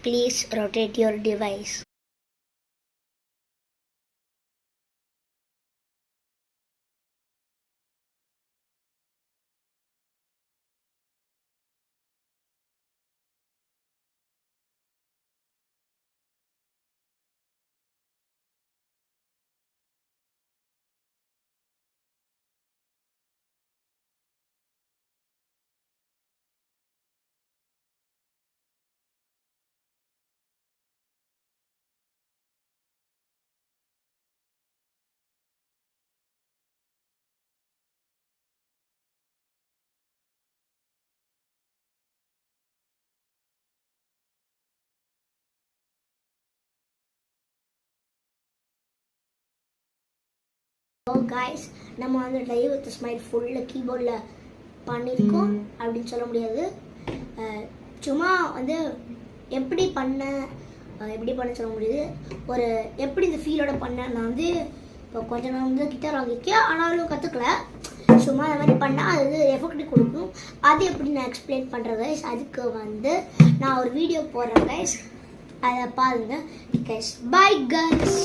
Please rotate your device. So guys, நம்ம வந்து live with smile ஃபுல்லாக கீபோர்டில் பண்ணியிருக்கோம் அப்படின்னு சொல்ல முடியாது. சும்மா வந்து எப்படி பண்ண சொல்ல முடியுது. ஒரு எப்படி இந்த ஃபீலோட பண்ணேன். நான் வந்து இப்போ கொஞ்ச நாள் வந்து கிட்டார் வாங்கியிருக்கேன், ஆனாலும் கற்றுக்கல. சும்மா அந்த மாதிரி பண்ணால் அது வந்து எஃபெக்ட் கொடுக்கும். அது எப்படி நான் எக்ஸ்பிளைன் பண்ணுறேன் கைஸ். அதுக்கு வந்து நான் ஒரு வீடியோ போடுறேன் கைஸ், அதை பாருங்க கைஸ். Bye guys.